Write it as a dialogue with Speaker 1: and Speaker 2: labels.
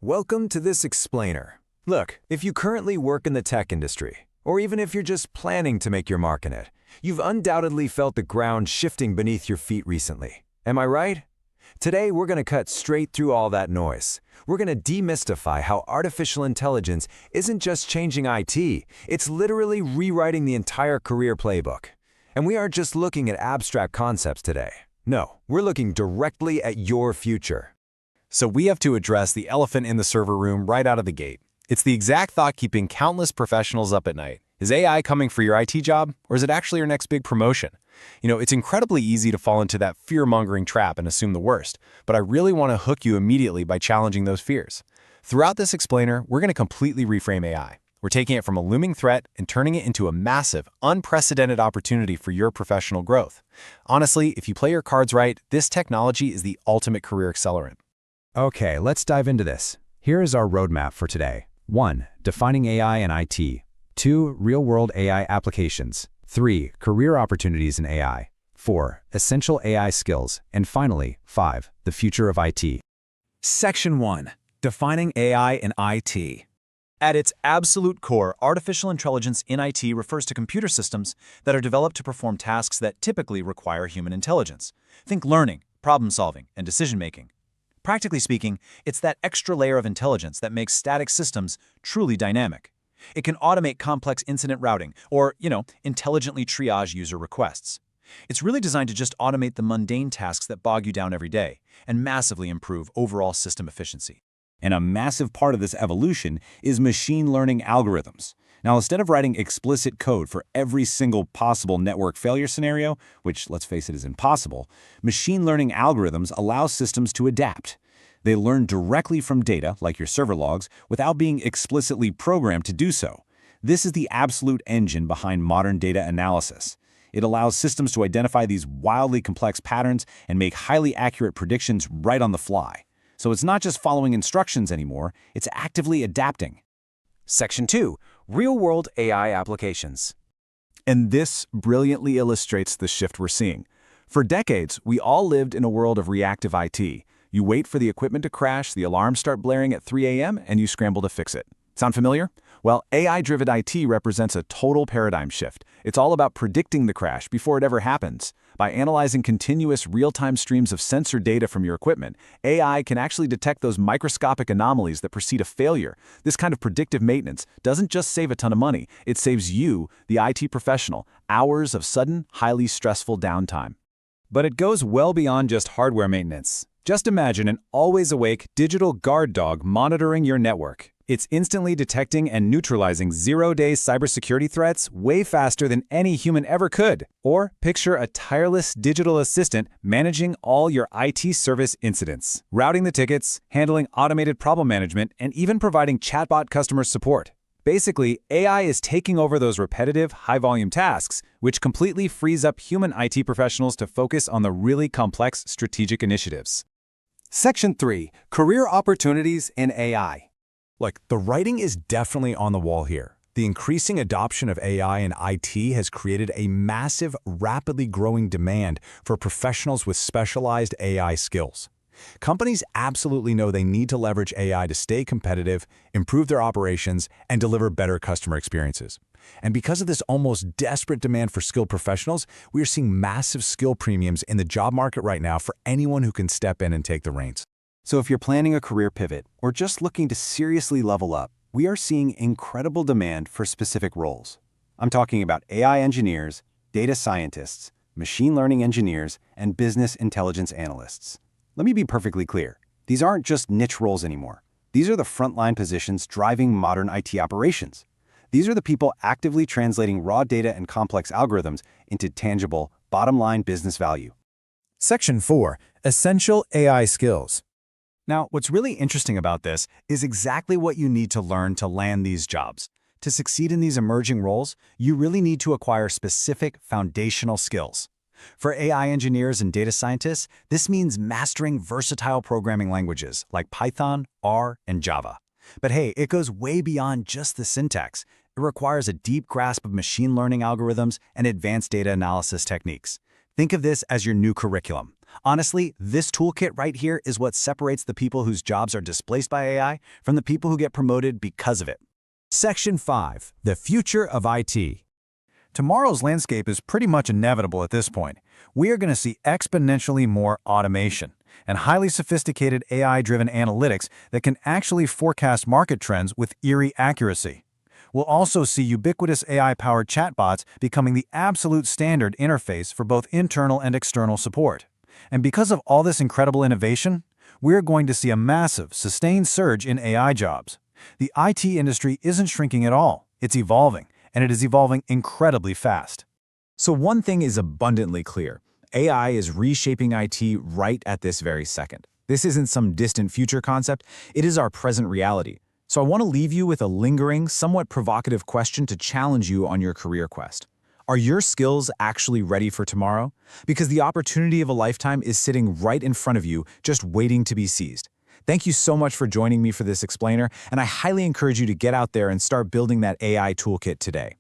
Speaker 1: Welcome to this explainer. Look, if you currently work in the tech industry, or even if you're just planning to make your mark in it, you've undoubtedly felt the ground shifting beneath your feet recently. Am I right? Today, we're going to cut straight through all that noise. We're going to demystify how artificial intelligence isn't just changing IT, it's literally rewriting the entire career playbook. And we aren't just looking at abstract concepts today. No, we're looking directly at your future.
Speaker 2: So we have to address the elephant in the server room right out of the gate. It's the exact thought keeping countless professionals up at night. Is AI coming for your IT job, or is it actually your next big promotion? It's incredibly easy to fall into that fear-mongering trap and assume the worst, but I really want to hook you immediately by challenging those fears. Throughout this explainer, we're going to completely reframe AI. We're taking it from a looming threat and turning it into a massive, unprecedented opportunity for your professional growth. Honestly, if you play your cards right, this technology is the ultimate career accelerant.
Speaker 3: Okay, let's dive into this. Here is our roadmap for today. 1. Defining AI and IT. 2. Real-world AI applications. 3. Career opportunities in AI. 4. Essential AI skills. And finally, 5. The future of IT.
Speaker 4: Section 1. Defining AI and IT. At its absolute core, artificial intelligence in IT refers to computer systems that are developed to perform tasks that typically require human intelligence. Think learning, problem-solving, and decision-making. Practically speaking, it's that extra layer of intelligence that makes static systems truly dynamic. It can automate complex incident routing or, intelligently triage user requests. It's really designed to just automate the mundane tasks that bog you down every day and massively improve overall system efficiency.
Speaker 5: And a massive part of this evolution is machine learning algorithms. Now, instead of writing explicit code for every single possible network failure scenario, which, let's face it, is impossible, machine learning algorithms allow systems to adapt. They learn directly from data, like your server logs, without being explicitly programmed to do so. This is the absolute engine behind modern data analysis. It allows systems to identify these wildly complex patterns and make highly accurate predictions right on the fly. So it's not just following instructions anymore, it's actively adapting.
Speaker 1: Section 2. Real-world AI applications.
Speaker 6: And this brilliantly illustrates the shift we're seeing. For decades, we all lived in a world of reactive IT. You wait for the equipment to crash, the alarms start blaring at 3 a.m., and you scramble to fix it. Sound familiar? Well, AI-driven IT represents a total paradigm shift. It's all about predicting the crash before it ever happens. By analyzing continuous real-time streams of sensor data from your equipment, AI can actually detect those microscopic anomalies that precede a failure. This kind of predictive maintenance doesn't just save a ton of money, it saves you, the IT professional, hours of sudden, highly stressful downtime.
Speaker 2: But it goes well beyond just hardware maintenance. Just imagine an always-awake digital guard dog monitoring your network. It's instantly detecting and neutralizing zero-day cybersecurity threats way faster than any human ever could. Or picture a tireless digital assistant managing all your IT service incidents, routing the tickets, handling automated problem management, and even providing chatbot customer support. Basically, AI is taking over those repetitive, high-volume tasks, which completely frees up human IT professionals to focus on the really complex strategic initiatives.
Speaker 3: Section 3. Career opportunities in AI.
Speaker 1: Look, the writing is definitely on the wall here. The increasing adoption of AI in IT has created a massive, rapidly growing demand for professionals with specialized AI skills. Companies absolutely know they need to leverage AI to stay competitive, improve their operations, and deliver better customer experiences. And because of this almost desperate demand for skilled professionals, we are seeing massive skill premiums in the job market right now for anyone who can step in and take the reins.
Speaker 3: So if you're planning a career pivot or just looking to seriously level up, we are seeing incredible demand for specific roles. I'm talking about AI engineers, data scientists, machine learning engineers, and business intelligence analysts. Let me be perfectly clear. These aren't just niche roles anymore. These are the frontline positions driving modern IT operations. These are the people actively translating raw data and complex algorithms into tangible, bottom-line business value.
Speaker 1: Section 4. Essential AI skills.
Speaker 4: Now, what's really interesting about this is exactly what you need to learn to land these jobs. To succeed in these emerging roles, you really need to acquire specific foundational skills. For AI engineers and data scientists, this means mastering versatile programming languages like Python, R, and Java. But hey, it goes way beyond just the syntax. It requires a deep grasp of machine learning algorithms and advanced data analysis techniques. Think of this as your new curriculum,
Speaker 2: Honestly, this toolkit right here is what separates the people whose jobs are displaced by AI from the people who get promoted because of it.
Speaker 1: Section 5. The future of IT.
Speaker 6: Tomorrow's landscape is pretty much inevitable at this point. We are going to see exponentially more automation and highly sophisticated AI-driven analytics that can actually forecast market trends with eerie accuracy. We'll also see ubiquitous AI-powered chatbots becoming the absolute standard interface for both internal and external support. And because of all this incredible innovation, we're going to see a massive, sustained surge in AI jobs. The IT industry isn't shrinking at all. It's evolving, and it is evolving incredibly fast.
Speaker 2: So one thing is abundantly clear. AI is reshaping IT right at this very second. This isn't some distant future concept. It is our present reality. So I want to leave you with a lingering, somewhat provocative question to challenge you on your career quest. Are your skills actually ready for tomorrow? Because the opportunity of a lifetime is sitting right in front of you, just waiting to be seized. Thank you so much for joining me for this explainer, and I highly encourage you to get out there and start building that AI toolkit today.